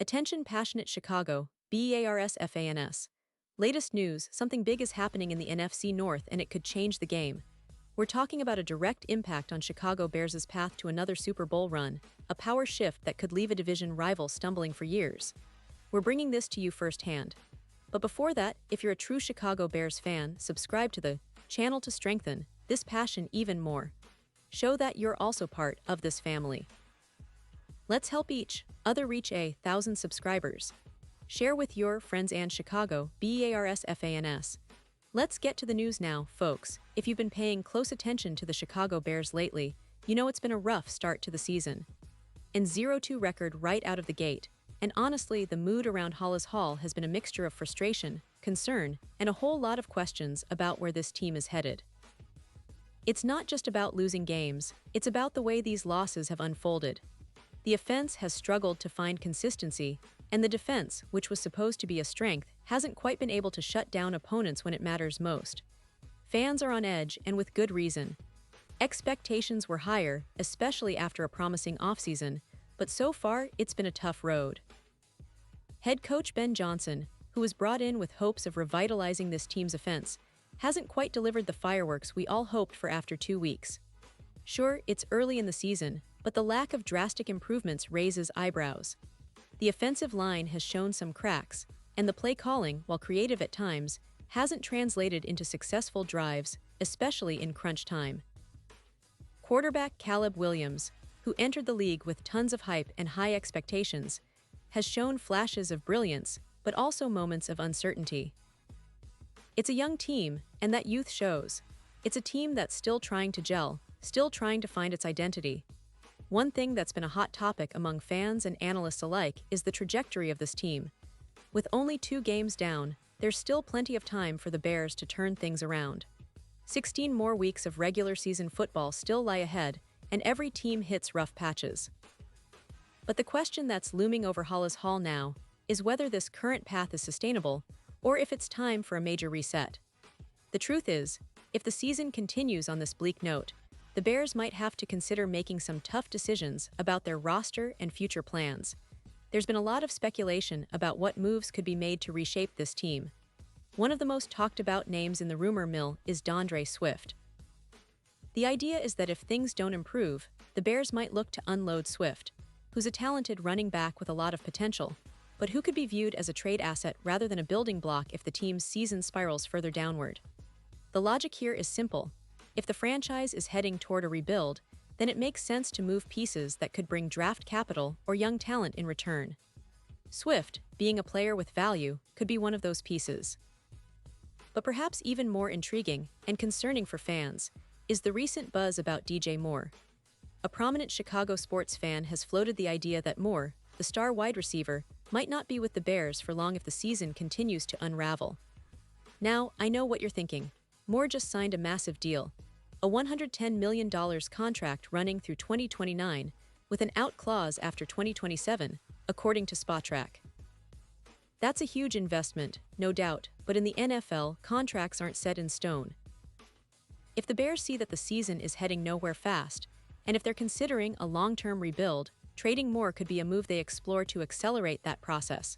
Attention passionate Chicago, Bears fans. Latest news, something big is happening in the NFC North and it could change the game. We're talking about a direct impact on Chicago Bears' path to another Super Bowl run, a power shift that could leave a division rival stumbling for years. We're bringing this to you firsthand. But before that, if you're a true Chicago Bears fan, subscribe to the channel to strengthen this passion even more. Show that you're also part of this family. Let's help each other reach 1,000 subscribers. Share with your friends and Chicago Bears fans. Let's get to the news now, folks. If you've been paying close attention to the Chicago Bears lately, you know it's been a rough start to the season. An 0-2 record right out of the gate, and honestly, the mood around Hollis Hall has been a mixture of frustration, concern, and a whole lot of questions about where this team is headed. It's not just about losing games, it's about the way these losses have unfolded. The offense has struggled to find consistency, and the defense, which was supposed to be a strength, hasn't quite been able to shut down opponents when it matters most. Fans are on edge, and with good reason. Expectations were higher, especially after a promising offseason, but so far it's been a tough road. Head coach Ben Johnson, who was brought in with hopes of revitalizing this team's offense, hasn't quite delivered the fireworks we all hoped for after 2 weeks. Sure, it's early in the season, but the lack of drastic improvements raises eyebrows. The offensive line has shown some cracks, and the play calling, while creative at times, hasn't translated into successful drives, especially in crunch time. Quarterback Caleb Williams, who entered the league with tons of hype and high expectations, has shown flashes of brilliance, but also moments of uncertainty. It's a young team, and that youth shows. It's a team that's still trying to gel, still trying to find its identity. One thing that's been a hot topic among fans and analysts alike is the trajectory of this team. With only 2 games down, there's still plenty of time for the Bears to turn things around. 16 more weeks of regular season football still lie ahead, and every team hits rough patches. But the question that's looming over Hollis Hall now is whether this current path is sustainable, or if it's time for a major reset. The truth is, if the season continues on this bleak note, the Bears might have to consider making some tough decisions about their roster and future plans. There's been a lot of speculation about what moves could be made to reshape this team. One of the most talked about names in the rumor mill is DeAndre Swift. The idea is that if things don't improve, the Bears might look to unload Swift, who's a talented running back with a lot of potential, but who could be viewed as a trade asset rather than a building block if the team's season spirals further downward. The logic here is simple. If the franchise is heading toward a rebuild, then it makes sense to move pieces that could bring draft capital or young talent in return. Swift, being a player with value, could be one of those pieces. But perhaps even more intriguing and concerning for fans is the recent buzz about DJ Moore. A prominent Chicago sports fan has floated the idea that Moore, the star wide receiver, might not be with the Bears for long if the season continues to unravel. Now, I know what you're thinking. Moore just signed a massive deal, a $110 million contract running through 2029, with an out clause after 2027, according to Spotrac. That's a huge investment, no doubt, but in the NFL, contracts aren't set in stone. If the Bears see that the season is heading nowhere fast, and if they're considering a long-term rebuild, trading Moore could be a move they explore to accelerate that process.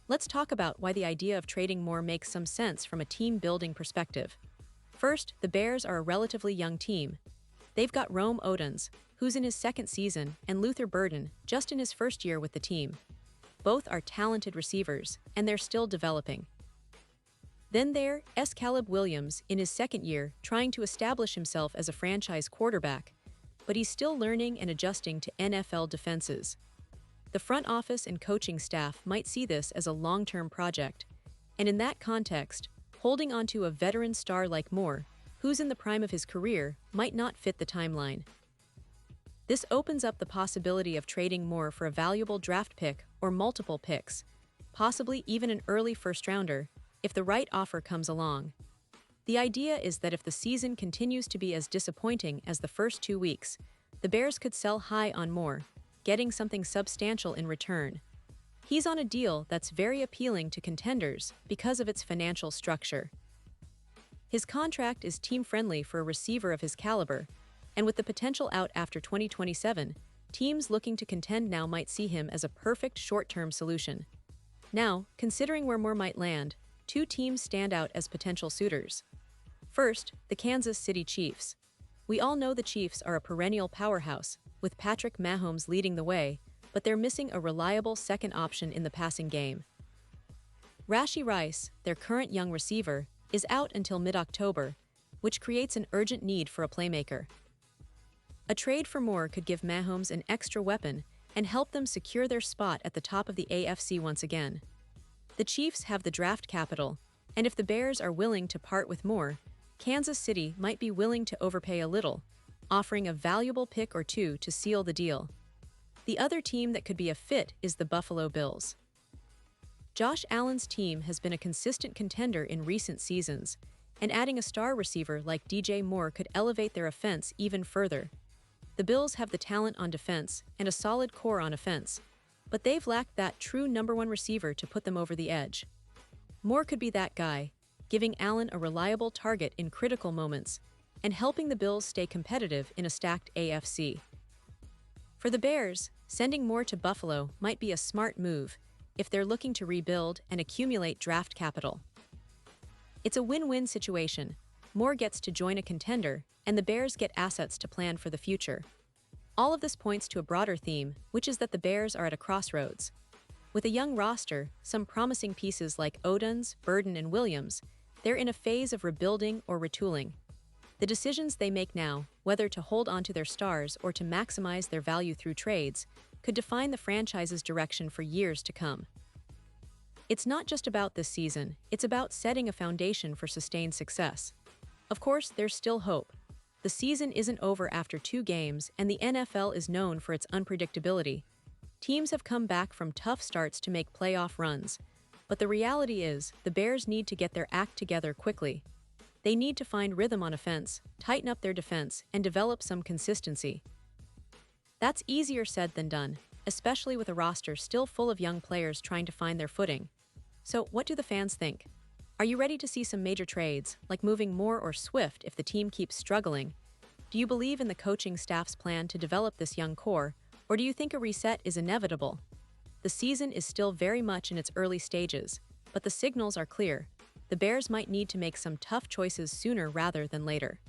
Let's talk about why the idea of trading Moore makes some sense from a team-building perspective. First, the Bears are a relatively young team. They've got Rome Odunze, who's in his 2nd season, and Luther Burden, just in his 1st year with the team. Both are talented receivers, and they're still developing. Then there's Caleb Williams in his 2nd year, trying to establish himself as a franchise quarterback, but he's still learning and adjusting to NFL defenses. The front office and coaching staff might see this as a long-term project, and in that context, holding onto a veteran star like Moore, who's in the prime of his career, might not fit the timeline. This opens up the possibility of trading Moore for a valuable draft pick or multiple picks, possibly even an early first-rounder, if the right offer comes along. The idea is that if the season continues to be as disappointing as the first 2 weeks, the Bears could sell high on Moore, getting something substantial in return. He's on a deal that's very appealing to contenders because of its financial structure. His contract is team-friendly for a receiver of his caliber, and with the potential out after 2027, Teams looking to contend now might see him as a perfect short-term solution. Now, considering where Moore might land, two teams stand out as potential suitors. First, the Kansas City Chiefs. We all know the Chiefs are a perennial powerhouse, with Patrick Mahomes leading the way, but they're missing a reliable second option in the passing game. Rashee Rice, their current young receiver, is out until mid-October, which creates an urgent need for a playmaker. A trade for Moore could give Mahomes an extra weapon and help them secure their spot at the top of the AFC once again. The Chiefs have the draft capital, and if the Bears are willing to part with Moore, Kansas City might be willing to overpay a little, offering a valuable pick or two to seal the deal. The other team that could be a fit is the Buffalo Bills. Josh Allen's team has been a consistent contender in recent seasons, and adding a star receiver like DJ Moore could elevate their offense even further. The Bills have the talent on defense and a solid core on offense, but they've lacked that true number one receiver to put them over the edge. Moore could be that guy, giving Allen a reliable target in critical moments and helping the Bills stay competitive in a stacked AFC. For the Bears, sending Moore to Buffalo might be a smart move if they're looking to rebuild and accumulate draft capital. It's a win-win situation. Moore gets to join a contender, and the Bears get assets to plan for the future. All of this points to a broader theme, which is that the Bears are at a crossroads. With a young roster, some promising pieces like Odens, Burden, and Williams, they're in a phase of rebuilding or retooling. The decisions they make now, whether to hold onto their stars or to maximize their value through trades, could define the franchise's direction for years to come. It's not just about this season, it's about setting a foundation for sustained success. Of course, there's still hope. The season isn't over after 2 games, and the NFL is known for its unpredictability. Teams have come back from tough starts to make playoff runs, but the reality is the Bears need to get their act together quickly. They need to find rhythm on offense, tighten up their defense, and develop some consistency. That's easier said than done, especially with a roster still full of young players trying to find their footing. So, what do the fans think? Are you ready to see some major trades, like moving Moore or Swift if the team keeps struggling? Do you believe in the coaching staff's plan to develop this young core, or do you think a reset is inevitable? The season is still very much in its early stages, but the signals are clear. The Bears might need to make some tough choices sooner rather than later.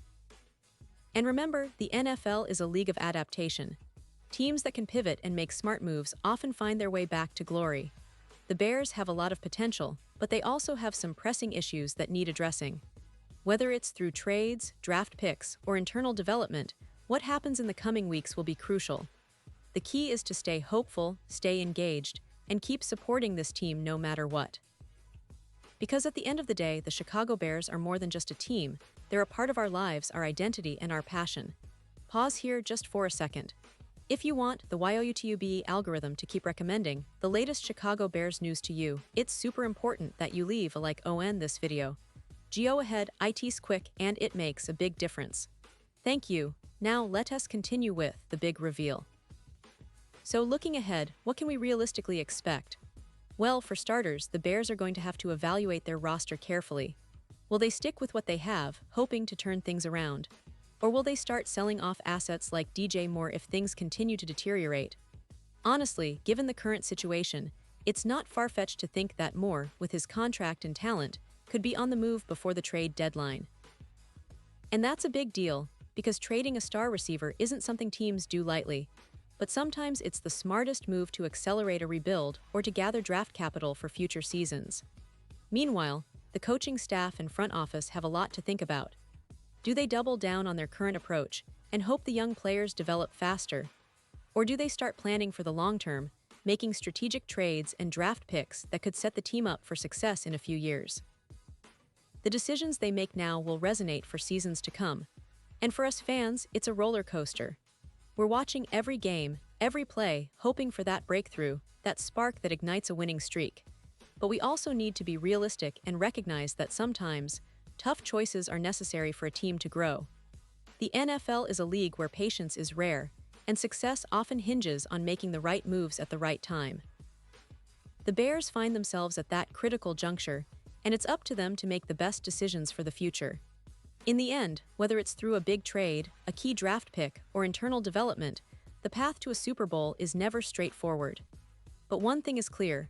And remember, the NFL is a league of adaptation. Teams that can pivot and make smart moves often find their way back to glory. The Bears have a lot of potential, but they also have some pressing issues that need addressing. Whether it's through trades, draft picks, or internal development, what happens in the coming weeks will be crucial. The key is to stay hopeful, stay engaged, and keep supporting this team no matter what. Because at the end of the day, the Chicago Bears are more than just a team. They're a part of our lives, our identity, and our passion. Pause here just for a second. If you want the YouTube algorithm to keep recommending the latest Chicago Bears news to you, it's super important that you leave a like on this video. Go ahead, it's quick and it makes a big difference. Thank you. Now let us continue with the big reveal. So looking ahead, what can we realistically expect? Well, for starters, the Bears are going to have to evaluate their roster carefully. Will they stick with what they have, hoping to turn things around? Or will they start selling off assets like DJ Moore if things continue to deteriorate? Honestly, given the current situation, it's not far-fetched to think that Moore, with his contract and talent, could be on the move before the trade deadline. And that's a big deal, because trading a star receiver isn't something teams do lightly. But sometimes it's the smartest move to accelerate a rebuild or to gather draft capital for future seasons. Meanwhile, the coaching staff and front office have a lot to think about. Do they double down on their current approach and hope the young players develop faster? Or do they start planning for the long term, making strategic trades and draft picks that could set the team up for success in a few years? The decisions they make now will resonate for seasons to come. And for us fans, it's a roller coaster. We're watching every game, every play, hoping for that breakthrough, that spark that ignites a winning streak. But we also need to be realistic and recognize that sometimes, tough choices are necessary for a team to grow. The NFL is a league where patience is rare, and success often hinges on making the right moves at the right time. The Bears find themselves at that critical juncture, and it's up to them to make the best decisions for the future. In the end, whether it's through a big trade, a key draft pick, or internal development, The path to a Super Bowl is never straightforward. But one thing is clear.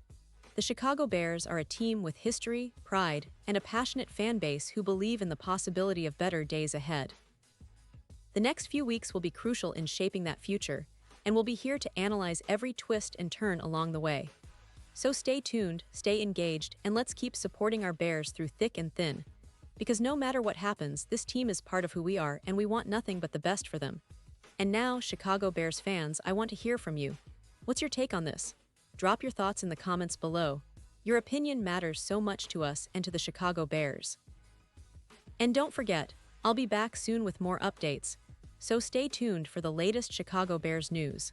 The Chicago Bears are a team with history, pride, and a passionate fan base who believe in the possibility of better days ahead. The next few weeks will be crucial in shaping that future, and we'll be here to analyze every twist and turn along the way. So stay tuned, stay engaged, and let's keep supporting our Bears through thick and thin. Because no matter what happens, this team is part of who we are, and we want nothing but the best for them. And now, Chicago Bears fans, I want to hear from you. What's your take on this? Drop your thoughts in the comments below. Your opinion matters so much to us and to the Chicago Bears. And don't forget, I'll be back soon with more updates, so stay tuned for the latest Chicago Bears news.